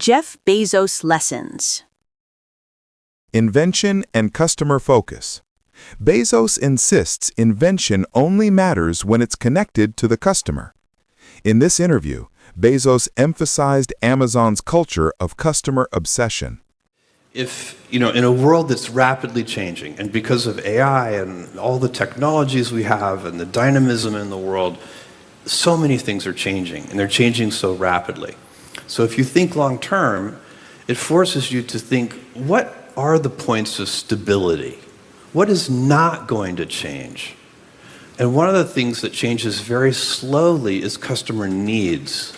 Jeff Bezos lessons. Invention and customer focus. Bezos insists invention only matters when it's connected to the customer. In this interview, Bezos emphasized Amazon's culture of customer obsession. If, in a world that's rapidly changing, and because of AI and all the technologies we have and the dynamism in the world, so many things are changing, and they're changing so rapidly. So if you think long term, it forces you to think, what are the points of stability? What is not going to change? And one of the things that changes very slowly is customer needs.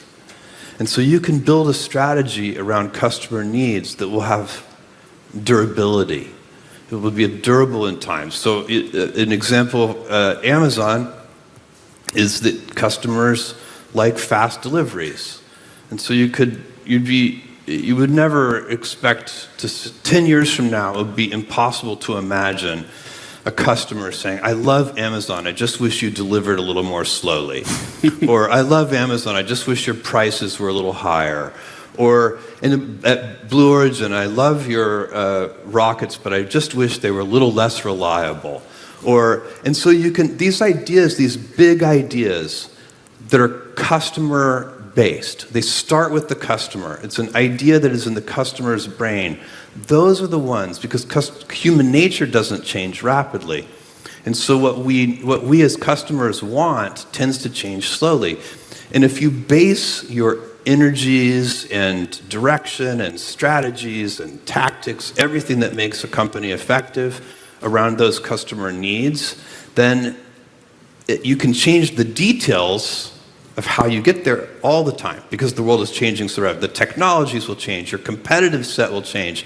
And so you can build a strategy around customer needs that will have durability. It will be durable in time. So an example of Amazon is that customers like fast deliveries. And so you would never expect 10 years from now, it would be impossible to imagine a customer saying, I love Amazon, I just wish you delivered a little more slowly. Or, I love Amazon, I just wish your prices were a little higher. Or, at Blue Origin, I love your rockets, but I just wish they were a little less reliable. And so you can, these ideas, these big ideas that are customer-based, they start with the customer. It's an idea that is in the customer's brain. Those are the ones, because human nature doesn't change rapidly. And so what we as customers want tends to change slowly. And if you base your energies and direction and strategies and tactics, everything that makes a company effective around those customer needs, then you can change the details of how you get there all the time, because the world is changing so rapidly. The technologies will change, your competitive set will change,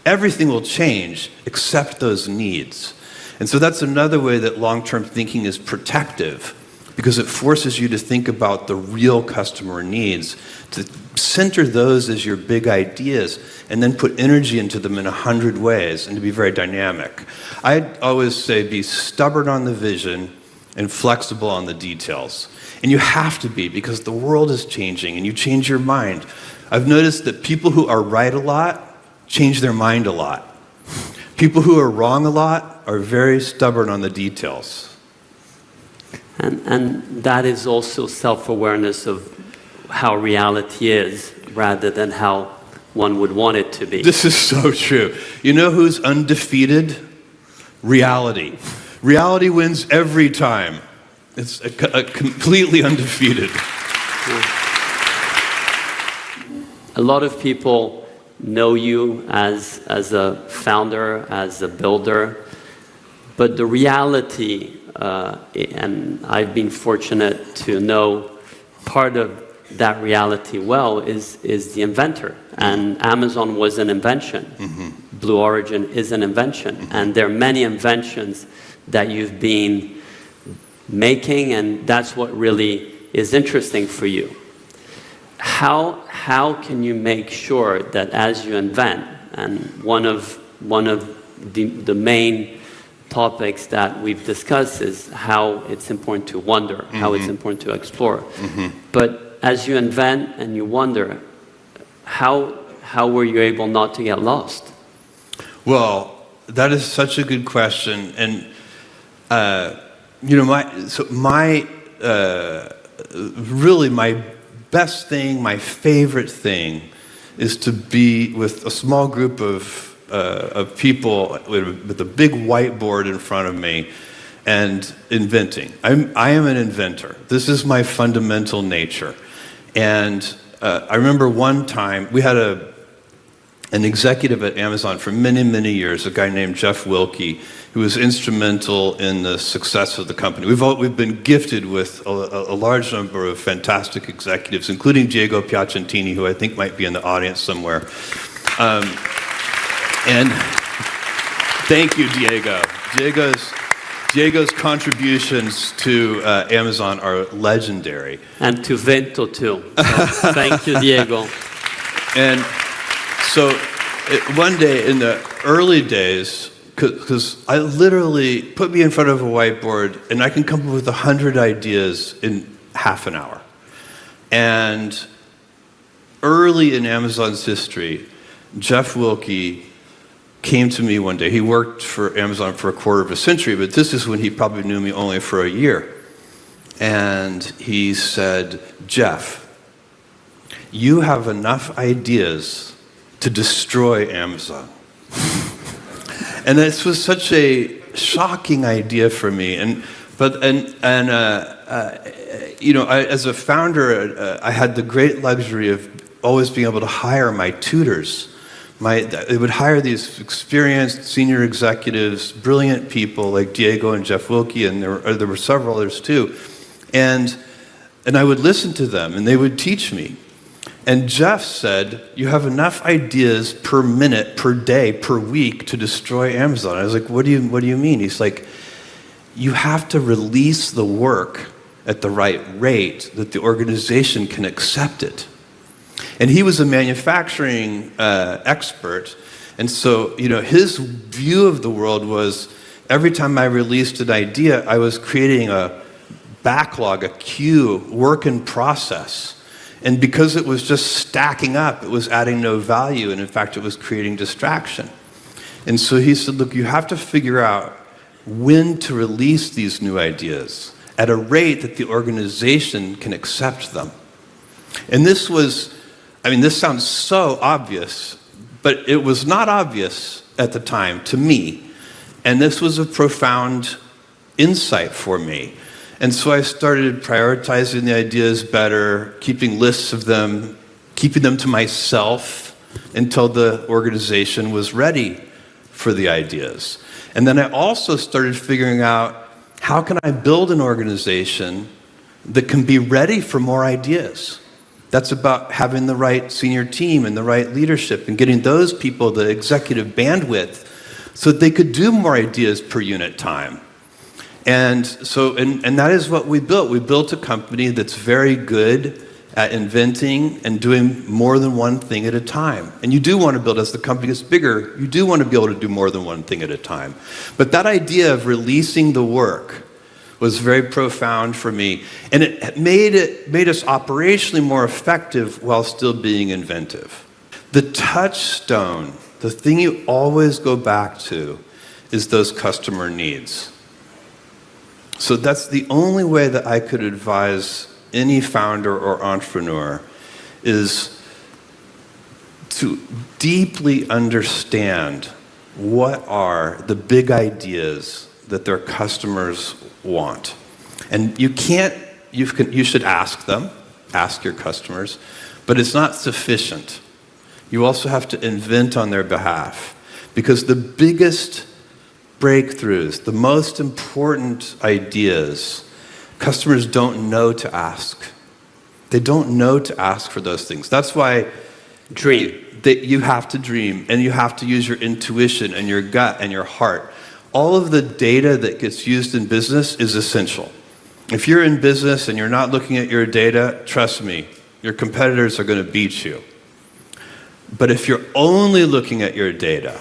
everything will change except those needs. And so that's another way that long-term thinking is protective, because it forces you to think about the real customer needs, to center those as your big ideas, and then put energy into them in 100 ways, and to be very dynamic. I'd always say be stubborn on the vision and flexible on the details. And you have to be, because the world is changing, and you change your mind. I've noticed that people who are right a lot change their mind a lot. People who are wrong a lot are very stubborn on the details. And that is also self-awareness of how reality is, rather than how one would want it to be. This is so true. You know who's undefeated? Reality. Reality wins every time. It's a completely undefeated. A lot of people know you as a founder, as a builder, but the reality, and I've been fortunate to know part of that reality well, is the inventor. And Amazon was an invention. Mm-hmm. Blue Origin is an invention. Mm-hmm. And there are many inventions that you've been making, and that's what really is interesting for you. How can you make sure that as you invent, and one of the main topics that we've discussed is how it's important to wonder, mm-hmm. how it's important to explore. Mm-hmm. But as you invent and you wonder, how were you able not to get lost? Well, that is such a good question. And really my best thing, my favorite thing, is to be with a small group of people with a big whiteboard in front of me and inventing. I am an inventor. This is my fundamental nature. And I remember one time we had an executive at Amazon for many, many years, a guy named Jeff Wilke, who was instrumental in the success of the company. We've been gifted with a large number of fantastic executives, including Diego Piacentini, who I think might be in the audience somewhere. And thank you, Diego. Diego's contributions to Amazon are legendary. And to Vento too. So thank you, Diego. And so one day in the early days, because I literally put me in front of a whiteboard and I can come up with 100 ideas in half an hour. And early in Amazon's history, Jeff Wilke came to me one day. He worked for Amazon for a quarter of a century, but this is when he probably knew me only for a year. And he said, Jeff, you have enough ideas to destroy Amazon. And this was such a shocking idea for me. As a founder, I had the great luxury of always being able to hire my tutors. They would hire these experienced senior executives, brilliant people like Diego and Jeff Wilke, and there were several others too. And I would listen to them, and they would teach me. And Jeff said, you have enough ideas per minute, per day, per week to destroy Amazon. I was like, what do you mean? He's like, you have to release the work at the right rate that the organization can accept it. And he was a manufacturing expert. And so, his view of the world was every time I released an idea, I was creating a backlog, a queue, work in process. And because it was just stacking up, it was adding no value, and in fact, it was creating distraction. And so he said, look, you have to figure out when to release these new ideas at a rate that the organization can accept them. And this sounds so obvious, but it was not obvious at the time to me. And this was a profound insight for me. And so I started prioritizing the ideas better, keeping lists of them, keeping them to myself until the organization was ready for the ideas. And then I also started figuring out, how can I build an organization that can be ready for more ideas? That's about having the right senior team and the right leadership and getting those people the executive bandwidth so that they could do more ideas per unit time. And so, and that is what we built. We built a company that's very good at inventing and doing more than one thing at a time. And you do want to build, as the company gets bigger, you do want to be able to do more than one thing at a time. But that idea of releasing the work was very profound for me. And it made us operationally more effective while still being inventive. The touchstone, the thing you always go back to, is those customer needs. So that's the only way that I could advise any founder or entrepreneur, is to deeply understand what are the big ideas that their customers want. And you should ask them, ask your customers, but it's not sufficient. You also have to invent on their behalf, because the biggest breakthroughs, the most important ideas, customers don't know to ask. They don't know to ask for those things. That's why you have to dream, and you have to use your intuition and your gut and your heart. All of the data that gets used in business is essential. If you're in business and you're not looking at your data, trust me, your competitors are going to beat you. But if you're only looking at your data,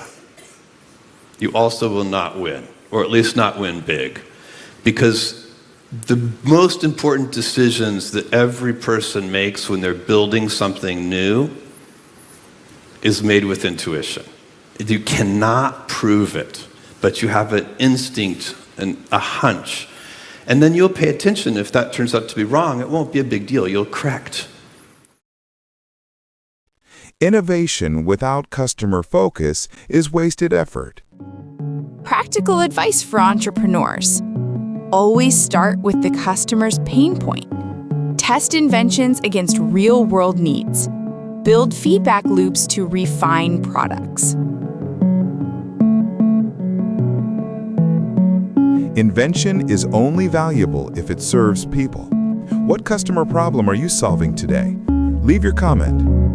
you also will not win, or at least not win big. Because the most important decisions that every person makes when they're building something new is made with intuition. You cannot prove it, but you have an instinct and a hunch. And then you'll pay attention. If that turns out to be wrong, it won't be a big deal. You'll correct. Innovation without customer focus is wasted effort. Practical advice for entrepreneurs. Always start with the customer's pain point. Test inventions against real-world needs. Build feedback loops to refine products. Invention is only valuable if it serves people. What customer problem are you solving today? Leave your comment.